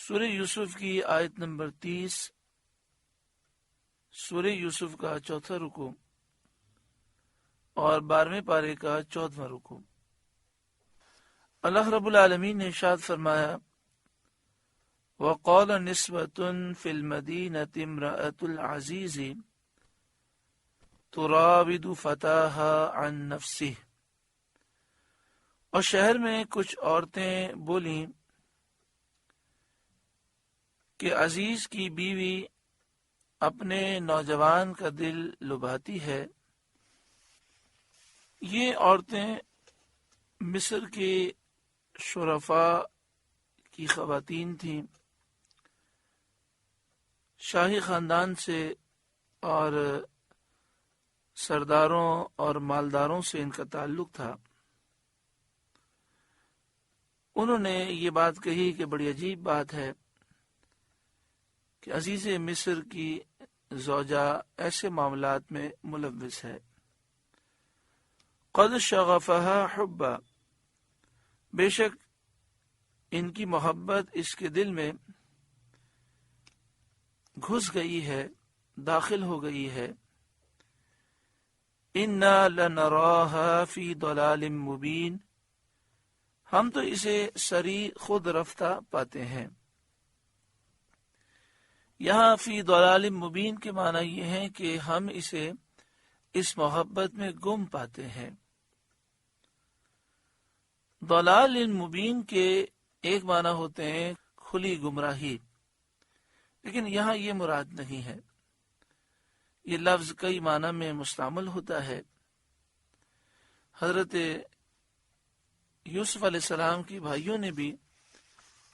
سورہ یوسف کی آیت نمبر 30، سورہ یوسف کا چوتھا رکوع اور 12ویں پارے کا 14واں رکوع۔ اللہ رب العالمین نے ارشاد فرمایا، وَقَالَ نِسْوَةٌ فِي الْمَدِينَةِ امْرَأَةُ الْعَزِيزِ تُرَاوِدُ فَتَاهَا عَن نَفْسِهِ، اور شہر میں کچھ عورتیں بولیں کہ عزیز کی بیوی اپنے نوجوان کا دل لبھاتی ہے۔ یہ عورتیں مصر کے شرفاء کی خواتین تھیں، شاہی خاندان سے اور سرداروں اور مالداروں سے ان کا تعلق تھا۔ انہوں نے یہ بات کہی کہ بڑی عجیب بات ہے کہ عزیز مصر کی زوجہ ایسے معاملات میں ملوث ہے۔ قد شغفها حبا، بے شک ان کی محبت اس کے دل میں گھس گئی ہے، داخل ہو گئی ہے۔ انا لنراها فی ضلال مبین، ہم تو اسے سری خود رفتہ پاتے ہیں۔ یہاں فی ضلال مبین کے معنی یہ ہیں کہ ہم اسے اس محبت میں گم پاتے ہیں۔ ضلال مبین کے ایک معنی ہوتے ہیں کھلی گمراہی، لیکن یہاں یہ مراد نہیں ہے۔ یہ لفظ کئی معنی میں مستعمل ہوتا ہے۔ حضرت یوسف علیہ السلام کی بھائیوں نے بھی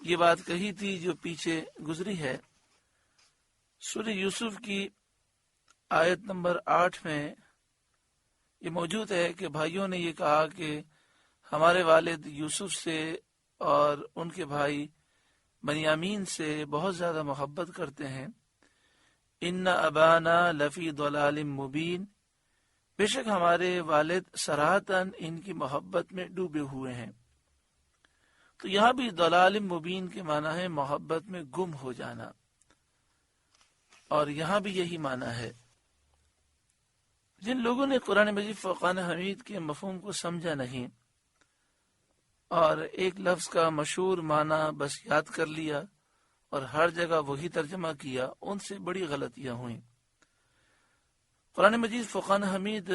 یہ بات کہی تھی جو پیچھے گزری ہے۔ سورہ یوسف کی آیت نمبر 8 میں یہ موجود ہے کہ بھائیوں نے یہ کہا کہ ہمارے والد یوسف سے اور ان کے بھائی بنیامین سے بہت زیادہ محبت کرتے ہیں۔ ان ابانا لفی ضلال مبین، بے شک ہمارے والد صراحتاً ان کی محبت میں ڈوبے ہوئے ہیں۔ تو یہاں بھی ضلال مبین کے معنی ہے محبت میں گم ہو جانا، اور یہاں بھی یہی معنی ہے۔ جن لوگوں نے قرآن مجید فرقان حمید کے مفہوم کو سمجھا نہیں اور ایک لفظ کا مشہور معنی بس یاد کر لیا اور ہر جگہ وہی ترجمہ کیا، ان سے بڑی غلطیاں ہوئیں۔ قرآن مجید فرقان حمید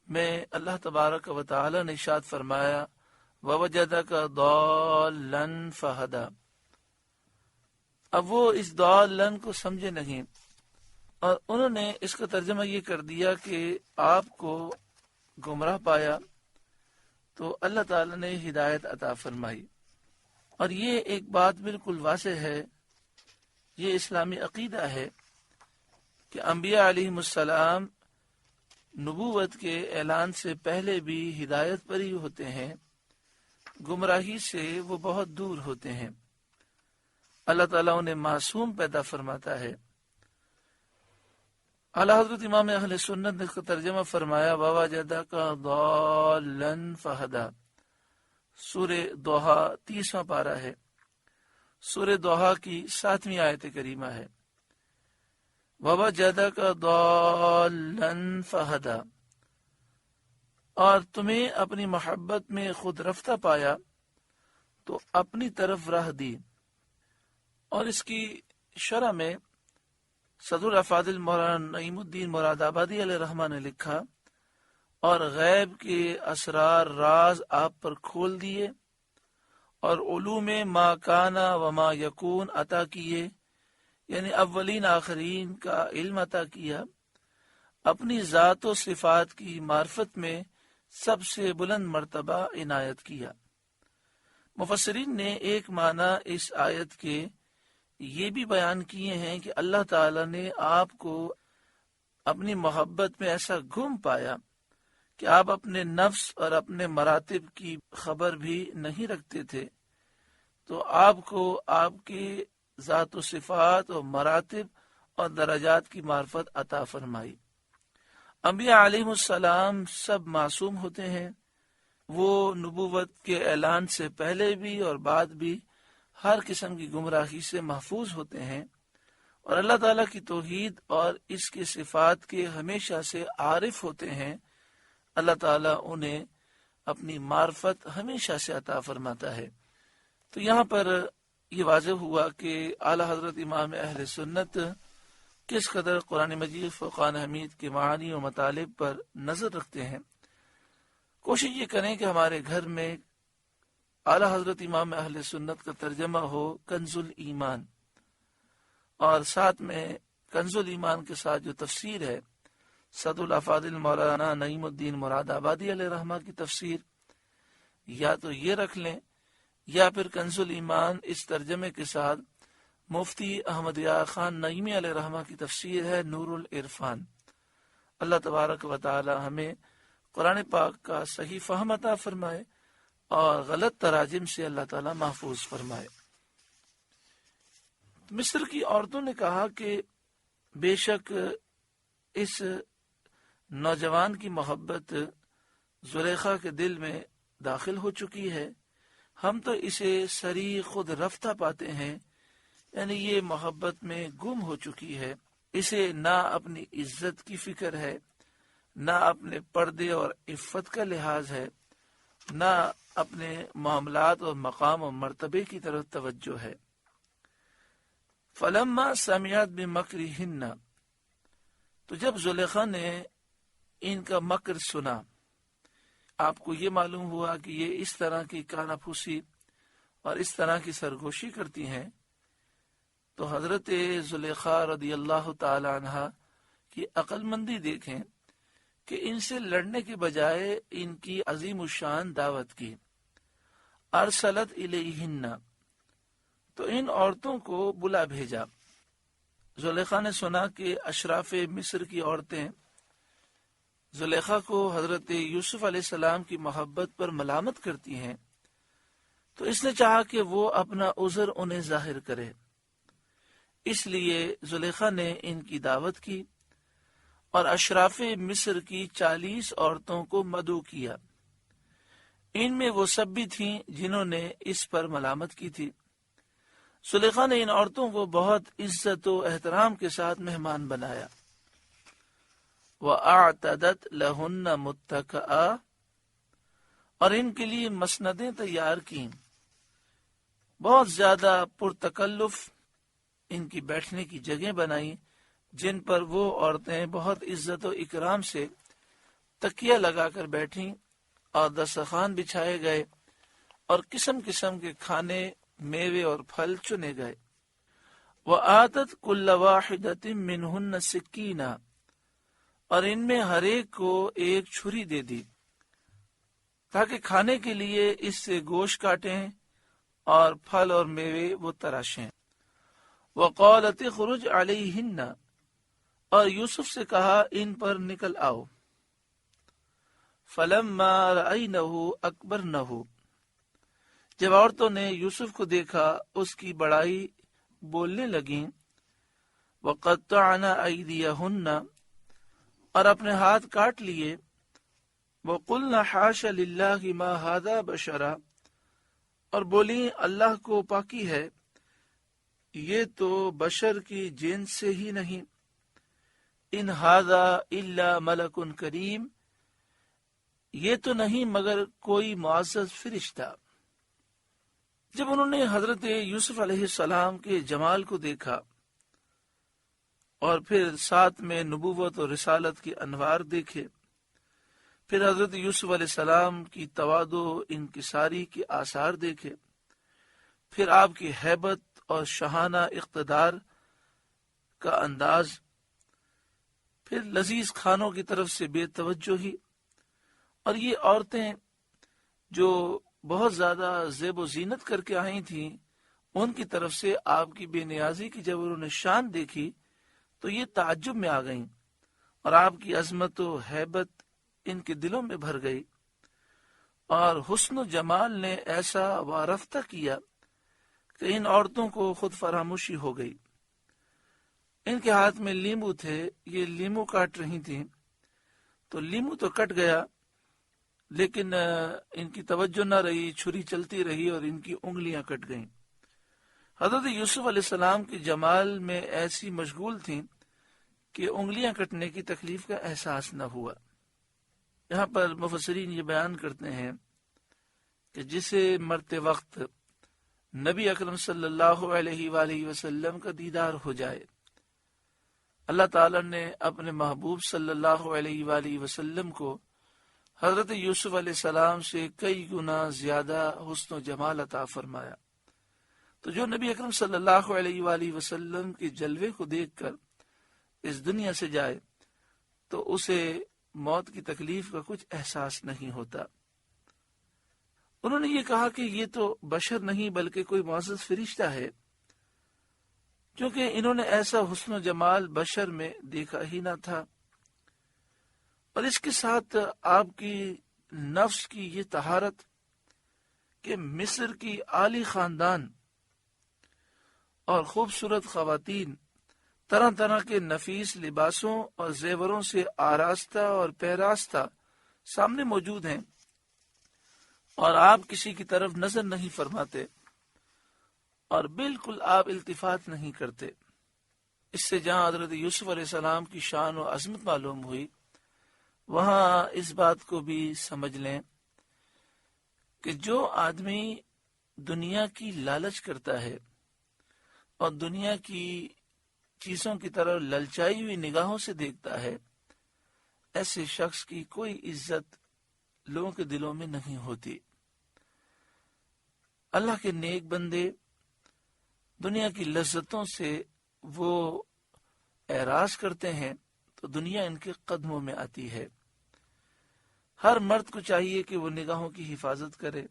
میں اللہ تبارک و تعالی نے ارشاد فرمایا، وَوَجَدَكَ ضَالًّا فَهَدَىٰ، اب وہ اس ضالًّا کو سمجھے نہیں اور انہوں نے اس کا ترجمہ یہ کر دیا کہ آپ کو گمراہ پایا، تو اللہ تعالی نے ہدایت عطا فرمائی۔ اور یہ ایک بات بالکل واضح ہے، یہ اسلامی عقیدہ ہے کہ انبیاء علیہم السلام نبوت کے اعلان سے پہلے بھی ہدایت پر ہی ہوتے ہیں، گمراہی سے وہ بہت دور ہوتے ہیں۔ اللہ تعالیٰ انہیں معصوم پیدا فرماتا ہے۔ اعلیٰ حضرت امام اہل سنت نے اس کا ترجمہ فرمایا، وَوَجَدَكَ ضَالًّا فَهَدَىٰ، سورہ دوحہ 30واں پارہ ہے، سورہ دوحہ کی 7ویں آیت کریمہ ہے۔ وَوَجَدَكَ ضَالًّا فَهَدَىٰ، اور تمہیں اپنی محبت میں خود رفتہ پایا تو اپنی طرف راہ دی۔ اور اس کی شرح میں صدر الافاضل مولانا نعیم الدین مراد آبادی علیہ رحمہ نے لکھا، اور غیب کے اسرار راز آپ پر کھول دیے اور علوم ما کانا و ما یکون عطا کیے، یعنی اولین آخرین کا علم عطا کیا، اپنی ذات و صفات کی معرفت میں سب سے بلند مرتبہ عنایت کیا۔ مفسرین نے ایک معنی اس آیت کے یہ بھی بیان کیے ہیں کہ اللہ تعالی نے آپ کو اپنی محبت میں ایسا گم پایا کہ آپ اپنے نفس اور اپنے مراتب کی خبر بھی نہیں رکھتے تھے، تو آپ کو آپ کی ذات و صفات اور مراتب اور درجات کی معرفت عطا فرمائی۔ انبیاء علیہ السلام سب معصوم ہوتے ہیں، وہ نبوت کے اعلان سے پہلے بھی اور بعد بھی ہر قسم کی گمراہی سے محفوظ ہوتے ہیں، اور اللہ تعالیٰ کی توحید اور اس کے صفات کے ہمیشہ سے عارف ہوتے ہیں، اللہ تعالیٰ انہیں اپنی معرفت ہمیشہ سے عطا فرماتا ہے۔ تو یہاں پر یہ واضح ہوا کہ اعلیٰ حضرت امام اہل سنت کس قدر قرآن مجید فرقان حمید کے معانی و مطالب پر نظر رکھتے ہیں۔ کوشش یہ کریں کہ ہمارے گھر میں اعلیٰ حضرت امام اہل سنت کا ترجمہ ہو کنز الایمان، اور ساتھ میں کنز الایمان کے ساتھ جو تفسیر ہے صد الافاضل مولانا نعیم الدین مراد آبادی علیہ رحمہ کی تفسیر، یا تو یہ رکھ لیں، یا پھر کنز الایمان اس ترجمے کے ساتھ مفتی احمد یار خان نعیمی علیہ رحمہ کی تفسیر ہے نور العرفان۔ اللہ تبارک و تعالی ہمیں قرآن پاک کا صحیح فہم عطا فرمائے اور غلط تراجم سے اللہ تعالی محفوظ فرمائے۔ مصر کی عورتوں نے کہا کہ بے شک اس نوجوان کی محبت زلیخا کے دل میں داخل ہو چکی ہے، ہم تو اسے سری خود رفتہ پاتے ہیں، یعنی یہ محبت میں گم ہو چکی ہے، اسے نہ اپنی عزت کی فکر ہے، نہ اپنے پردے اور عفت کا لحاظ ہے، نہ اپنے معاملات اور مقام و مرتبے کی طرف توجہ ہے۔ فلما سمعت بمکرہن، تو جب زلیخا نے ان کا مکر سنا، آپ کو یہ معلوم ہوا کہ یہ اس طرح کی کانا پھوسی اور اس طرح کی سرگوشی کرتی ہیں، تو حضرت زلیخا رضی اللہ تعالی عنہ کی عقل مندی دیکھیں کہ ان سے لڑنے کے بجائے ان کی عظیم الشان دعوت کی۔ ارسلت الیہن، تو ان عورتوں کو بلا بھیجا۔ زلیخا نے سنا کہ اشراف مصر کی عورتیں زلیخا کو حضرت یوسف علیہ السلام کی محبت پر ملامت کرتی ہیں، تو اس نے چاہا کہ وہ اپنا عذر انہیں ظاہر کرے، اس لیے زلیخا نے ان کی دعوت کی اور اشراف مصر کی 40 عورتوں کو مدعو کیا۔ ان میں وہ سب بھی تھیں جنہوں نے اس پر ملامت کی تھی۔ زلیخا نے ان عورتوں کو بہت عزت و احترام کے ساتھ مہمان بنایا۔ وَأَعْتَدَتْ لَهُنَّ مُتَّكَأً، اور ان کے لیے مسندیں تیار کیں، بہت زیادہ پرتکلف ان کی بیٹھنے کی جگہ بنائیں، جن پر وہ عورتیں بہت عزت و اکرام سے تکیہ لگا کر بیٹھیں، اور دسترخوان بچھائے گئے اور قسم قسم کے کھانے، میوے اور پھل چنے گئے۔ وَآتَتْ كُلَّ وَاحِدَةٍ مِّنْهُنَّ سِكِّينًا، اور ان میں ہر ایک کو ایک چھری دے دی تاکہ کھانے کے لیے اس سے گوشت کاٹیں اور پھل اور میوے وہ تراشیں۔ وَقَالَتِ اخْرُجْ عَلَيْهِنَّ، اور یوسف سے کہا ان پر نکل آؤ۔ فَلَمَّا رَأَيْنَهُ أَكْبَرْنَهُ، جب عورتوں نے یوسف کو دیکھا اس کی بڑائی بولنے لگیں۔ وَقَطَّعْنَ أَيْدِيَهُنَّ، اور اپنے ہاتھ کاٹ لیے۔ وَقُلْنَ حَاشَ لِلَّهِ مَا هَذَا بَشَرًا، اور بولی اللہ کو پاکی ہے، یہ تو بشر کی جنس سے ہی نہیں۔ ان ھذا الا ملک کریم، یہ تو نہیں مگر کوئی معزز فرشتہ۔ جب انہوں نے حضرت یوسف علیہ السلام کے جمال کو دیکھا اور پھر ساتھ میں نبوت اور رسالت کے انوار دیکھے، پھر حضرت یوسف علیہ السلام کی تواضع و انکساری کے آثار دیکھے، پھر آپ کی ہیبت اور شاہانہ اقتدار کا انداز، پھر لذیذ کھانوں کی طرف سے بے توجہی، اور یہ عورتیں جو بہت زیادہ زیب و زینت کر کے آئی تھیں، ان کی طرف سے آپ کی بے نیازی کی جب انہوں نے شان دیکھی تو یہ تعجب میں آ گئیں، اور آپ کی عظمت و ہیبت ان کے دلوں میں بھر گئی، اور حسن و جمال نے ایسا وارفتہ کیا کہ ان عورتوں کو خود فراموشی ہو گئی۔ ان کے ہاتھ میں لیمو تھے، یہ لیمو کاٹ رہی تھیں، تو لیمو تو کٹ گیا لیکن ان کی توجہ نہ رہی، چھری چلتی رہی اور ان کی انگلیاں کٹ گئیں۔ حضرت یوسف علیہ السلام کے جمال میں ایسی مشغول تھیں کہ انگلیاں کٹنے کی تکلیف کا احساس نہ ہوا۔ یہاں پر مفسرین یہ بیان کرتے ہیں کہ جسے مرتے وقت نبی اکرم صلی اللہ علیہ وآلہ وسلم کا دیدار ہو جائے، اللہ تعالیٰ نے اپنے محبوب صلی اللہ علیہ وآلہ وسلم کو حضرت یوسف علیہ السلام سے کئی گنا زیادہ حسن و جمال عطا فرمایا۔ تو جو نبی اکرم صلی اللہ علیہ وآلہ وسلم کے جلوے کو دیکھ کر اس دنیا سے جائے تو اسے موت کی تکلیف کا کچھ احساس نہیں ہوتا۔ انہوں نے یہ کہا کہ یہ تو بشر نہیں بلکہ کوئی معزز فرشتہ ہے، کیونکہ انہوں نے ایسا حسن و جمال بشر میں دیکھا ہی نہ تھا، اور اس کے ساتھ آپ کی نفس کی یہ طہارت کہ مصر کی عالی خاندان اور خوبصورت خواتین طرح طرح کے نفیس لباسوں اور زیوروں سے آراستہ اور پیراستہ سامنے موجود ہیں، اور آپ کسی کی طرف نظر نہیں فرماتے اور بالکل آپ التفات نہیں کرتے۔ اس سے جہاں حضرت یوسف علیہ السلام کی شان و عظمت معلوم ہوئی، وہاں اس بات کو بھی سمجھ لیں کہ جو آدمی دنیا کی لالچ کرتا ہے اور دنیا کی چیزوں کی طرف للچائی ہوئی نگاہوں سے دیکھتا ہے، ایسے شخص کی کوئی عزت لوگوں کے دلوں میں نہیں ہوتی۔ اللہ کے نیک بندے دنیا کی لذتوں سے وہ اعراض کرتے ہیں تو دنیا ان کے قدموں میں آتی ہے۔ ہر مرد کو چاہیے کہ وہ نگاہوں کی حفاظت کرے،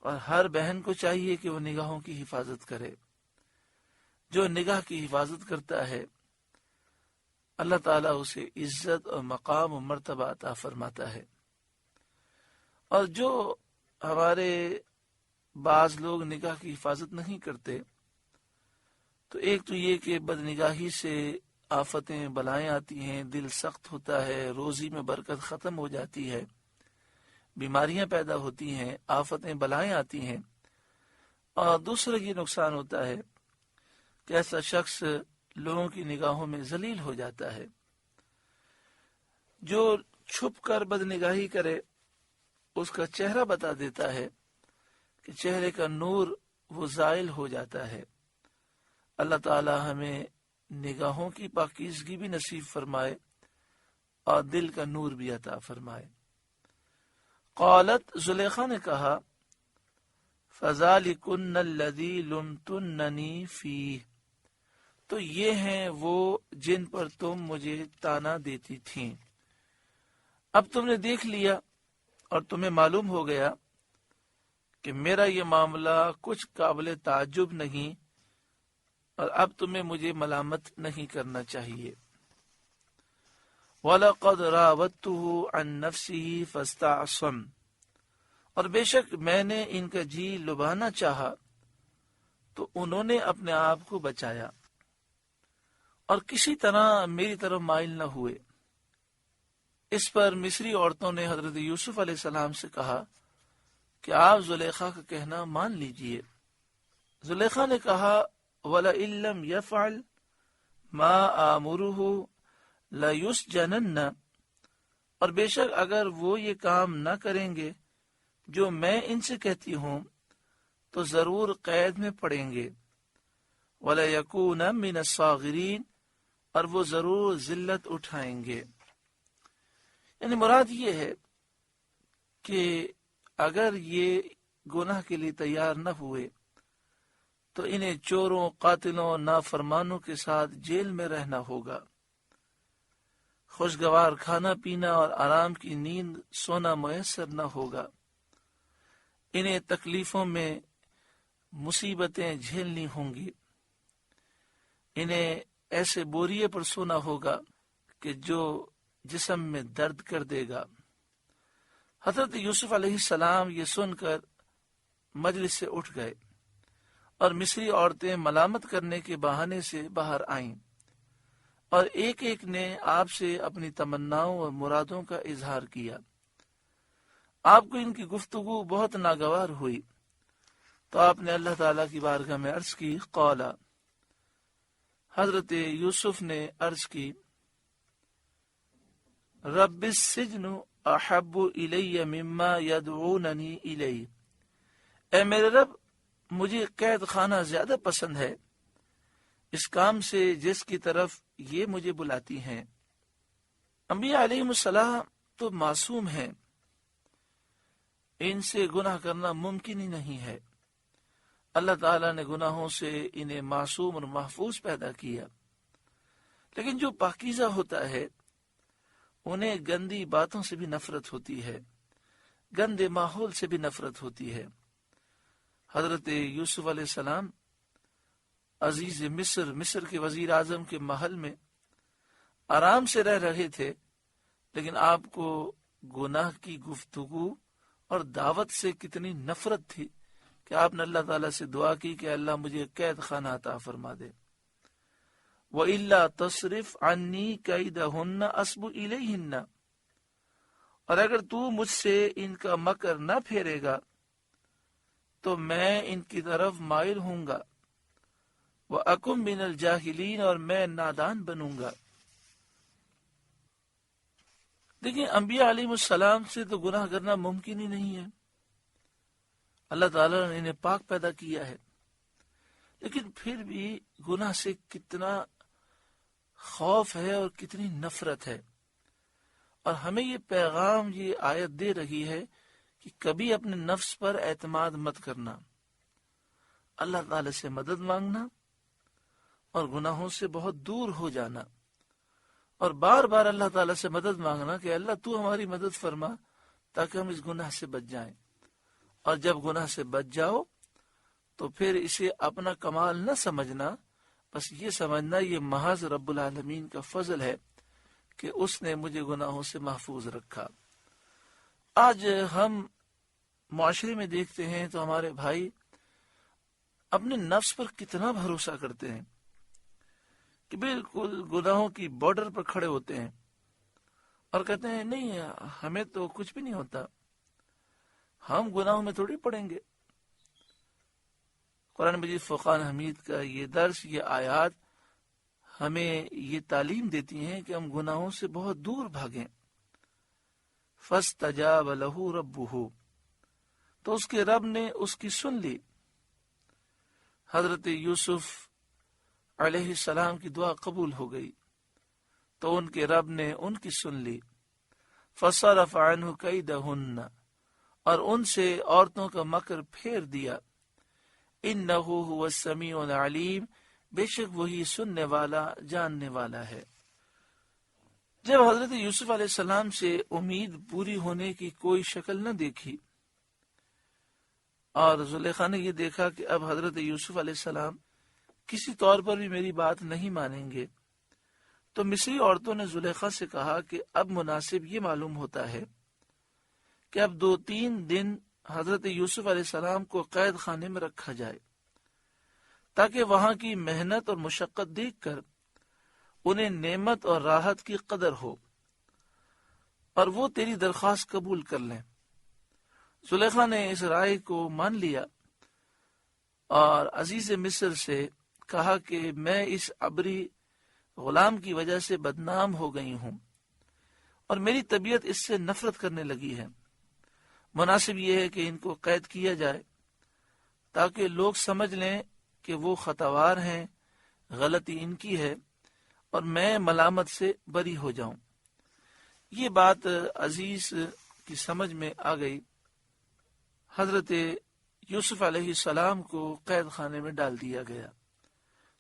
اور ہر بہن کو چاہیے کہ وہ نگاہوں کی حفاظت کرے۔ جو نگاہ کی حفاظت کرتا ہے اللہ تعالیٰ اسے عزت اور مقام و مرتبہ عطا فرماتا ہے۔ اور جو ہمارے بعض لوگ نگاہ کی حفاظت نہیں کرتے، تو ایک تو یہ کہ بدنگاہی سے آفتیں بلائیں آتی ہیں، دل سخت ہوتا ہے، روزی میں برکت ختم ہو جاتی ہے، بیماریاں پیدا ہوتی ہیں، آفتیں بلائیں آتی ہیں، اور دوسرا یہ نقصان ہوتا ہے کہ ایسا شخص لوگوں کی نگاہوں میں ذلیل ہو جاتا ہے۔ جو چھپ کر بدنگاہی کرے اس کا چہرہ بتا دیتا ہے کہ چہرے کا نور وہ زائل ہو جاتا ہے۔ اللہ تعالی ہمیں نگاہوں کی پاکیزگی بھی نصیب فرمائے اور دل کا نور بھی عطا فرمائے۔ قالت، زلیخا نے کہا، فَذَلِكُنَّ الَّذِي لُمْتُنَّنِي فِيهِ، تو یہ ہیں وہ جن پر تم مجھے تانا دیتی تھیں۔ اب تم نے دیکھ لیا اور تمہیں معلوم ہو گیا کہ میرا یہ معاملہ کچھ قابل تعجب نہیں، اور اب تمہیں مجھے ملامت نہیں کرنا چاہیے۔ وَلَقَدْ رَاوَدتُّهُ عَن نَفْسِهِ فَاسْتَعْصَمَ، اور بے شک میں نے ان کا جی لبانا چاہا تو انہوں نے اپنے آپ کو بچایا اور کسی طرح میری طرف مائل نہ ہوئے۔ اس پر مصری عورتوں نے حضرت یوسف علیہ السلام سے کہا کہ آپ زلیخا کا کہنا مان لیجئے۔ زلیخا نے کہا، وَلَئِن لَّمْ يَفْعَلْ مَا آمُرُهُ لَيُسْجَنَنَّ، اور بے شک اگر وہ یہ کام نہ کریں گے جو میں ان سے کہتی ہوں تو ضرور قید میں پڑیں گے۔ وَلَيَكُونَ مِنَ الصَّاغِرِينَ، اور وہ ضرور ذلت اٹھائیں گے۔ یعنی مراد یہ ہے کہ اگر یہ گناہ کے لیے تیار نہ ہوئے تو انہیں چوروں، قاتلوں، نافرمانوں کے ساتھ جیل میں رہنا ہوگا، خوشگوار کھانا پینا اور آرام کی نیند سونا میسر نہ ہوگا، انہیں تکلیفوں میں مصیبتیں جھیلنی ہوں گی، انہیں ایسے بوریے پر سونا ہوگا کہ جو جسم میں درد کر دے گا۔ حضرت یوسف علیہ السلام یہ سن کر مجلس سے اٹھ گئے اور مصری عورتیں ملامت کرنے کے بہانے سے باہر آئیں، اور ایک ایک نے آپ سے اپنی تمناؤں اور مرادوں کا اظہار کیا۔ آپ کو ان کی گفتگو بہت ناگوار ہوئی تو آپ نے اللہ تعالیٰ کی بارگاہ میں عرض کی، قال، حضرت یوسف نے عرض کی، رب السجن احب الی مما یدعوننی الی، اے میرے رب مجھے قید خانہ زیادہ پسند ہے اس کام سے جس کی طرف یہ مجھے بلاتی ہیں۔ انبیاء علیہ السلام تو معصوم ہیں، ان سے گناہ کرنا ممکن ہی نہیں ہے۔ اللہ تعالیٰ نے گناہوں سے انہیں معصوم اور محفوظ پیدا کیا، لیکن جو پاکیزہ ہوتا ہے انہیں گندی باتوں سے بھی نفرت ہوتی ہے، گندے ماحول سے بھی نفرت ہوتی ہے۔ حضرت یوسف علیہ السلام عزیز مصر کے وزیر اعظم کے محل میں آرام سے رہ رہے تھے، لیکن آپ کو گناہ کی گفتگو اور دعوت سے کتنی نفرت تھی کہ آپ نے اللہ تعالیٰ سے دعا کی کہ اللہ مجھے قید خانہ عطا فرما دے۔ وَإِلَّا تَصْرِفْ عَنِّي كَيْدَهُنَّ أَصْبُ إِلَيْهِنَّ، اور اگر تو مجھ سے ان کا مکر نہ پھیرے گا تو میں ان کی طرف مائل ہوں گا، وَأَكُمْ مِنَ الْجَاهِلِينَ، اور میں نادان بنوں گا۔ دیکھیں، انبیاء علیہ السلام سے تو گناہ کرنا ممکن ہی نہیں ہے، اللہ تعالیٰ نے انہیں پاک پیدا کیا ہے، لیکن پھر بھی گناہ سے کتنا خوف ہے اور کتنی نفرت ہے۔ اور ہمیں یہ پیغام، یہ آیت دے رہی ہے کہ کبھی اپنے نفس پر اعتماد مت کرنا، اللہ تعالیٰ سے مدد مانگنا اور گناہوں سے بہت دور ہو جانا، اور بار بار اللہ تعالیٰ سے مدد مانگنا کہ اللہ تو ہماری مدد فرما تاکہ ہم اس گناہ سے بچ جائیں۔ اور جب گناہ سے بچ جاؤ تو پھر اسے اپنا کمال نہ سمجھنا، بس یہ سمجھنا یہ محض رب العالمین کا فضل ہے کہ اس نے مجھے گناہوں سے محفوظ رکھا۔ آج ہم معاشرے میں دیکھتے ہیں تو ہمارے بھائی اپنے نفس پر کتنا بھروسہ کرتے ہیں کہ بالکل گناہوں کی بارڈر پر کھڑے ہوتے ہیں اور کہتے ہیں نہیں، ہمیں تو کچھ بھی نہیں ہوتا، ہم گناہوں میں تھوڑی پڑیں گے۔ قرآن مجید فرقان حمید کا یہ درس، یہ آیات ہمیں یہ تعلیم دیتی ہیں کہ ہم گناہوں سے بہت دور بھاگیں۔ فَاسْتَجَابَ لَهُ رَبُّهُ، تو اس کے رب نے اس کی سن لی۔ حضرت یوسف علیہ السلام کی دعا قبول ہو گئی تو ان کے رب نے ان کی سن لی۔ فَصَرَفَ عَنْهُ كَيْدَهُنَّ، اور ان سے عورتوں کا مکر پھیر دیا۔ اِنَّهُ هُوَ السَّمِيعُ الْعَلِيمُ، بے شک وہی سننے والا جاننے والا ہے۔ جب حضرت یوسف علیہ السلام سے امید پوری ہونے کی کوئی شکل نہ دیکھی اور زلیخا نے یہ دیکھا کہ اب حضرت یوسف علیہ السلام کسی طور پر بھی میری بات نہیں مانیں گے، تو مصری عورتوں نے زلیخا سے کہا کہ اب مناسب یہ معلوم ہوتا ہے کہ اب 2-3 دن حضرت یوسف علیہ السلام کو قید خانے میں رکھا جائے تاکہ وہاں کی محنت اور مشقت دیکھ کر انہیں نعمت اور راحت کی قدر ہو اور وہ تیری درخواست قبول کر لیں۔ زلیخا نے اس رائے کو مان لیا اور عزیز مصر سے کہا کہ میں اس عبری غلام کی وجہ سے بدنام ہو گئی ہوں اور میری طبیعت اس سے نفرت کرنے لگی ہے، مناسب یہ ہے کہ ان کو قید کیا جائے تاکہ لوگ سمجھ لیں کہ وہ خطاوار ہیں، غلطی ان کی ہے اور میں ملامت سے بری ہو جاؤں۔ یہ بات عزیز کی سمجھ میں آ گئی، حضرت یوسف علیہ السلام کو قید خانے میں ڈال دیا گیا۔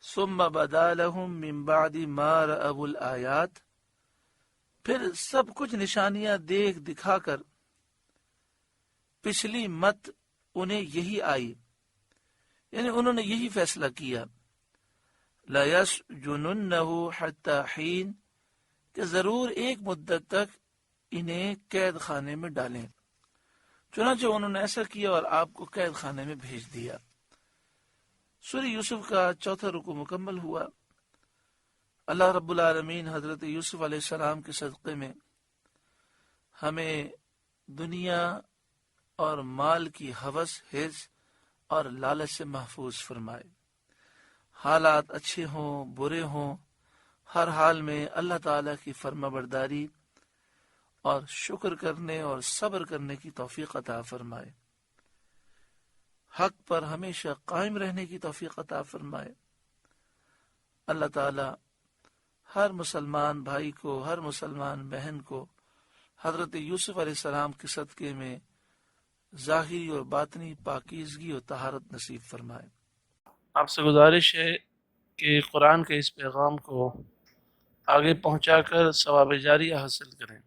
ثم بدا لهم من بعد ما رأوا الآیات، پھر سب کچھ نشانیاں دیکھ دکھا کر پچھلی مت انہیں یہی آئی، یعنی انہوں نے یہی فیصلہ کیا، لَيَسْجُنُنَّهُ حَتَّى حِينٍ، کہ ضرور ایک مدت تک انہیں قید خانے میں ڈالیں۔ چنانچہ انہوں نے ایسا کیا اور آپ کو قید خانے میں بھیج دیا۔ سورہ یوسف کا 4واں رکوع مکمل ہوا۔ اللہ رب العالمین حضرت یوسف علیہ السلام کے صدقے میں ہمیں دنیا اور مال کی ہوس حرص اور لالچ سے محفوظ فرمائے۔ حالات اچھے ہوں برے ہوں، ہر حال میں اللہ تعالیٰ کی فرما برداری اور شکر کرنے اور صبر کرنے کی توفیق عطا فرمائے۔ حق پر ہمیشہ قائم رہنے کی توفیق عطا فرمائے۔ اللہ تعالیٰ ہر مسلمان بھائی کو، ہر مسلمان بہن کو حضرت یوسف علیہ السلام کے صدقے میں ظاہری اور باطنی پاکیزگی اور طہارت نصیب فرمائے۔ آپ سے گزارش ہے کہ قرآن کے اس پیغام کو آگے پہنچا کر ثواب جاریہ حاصل کریں۔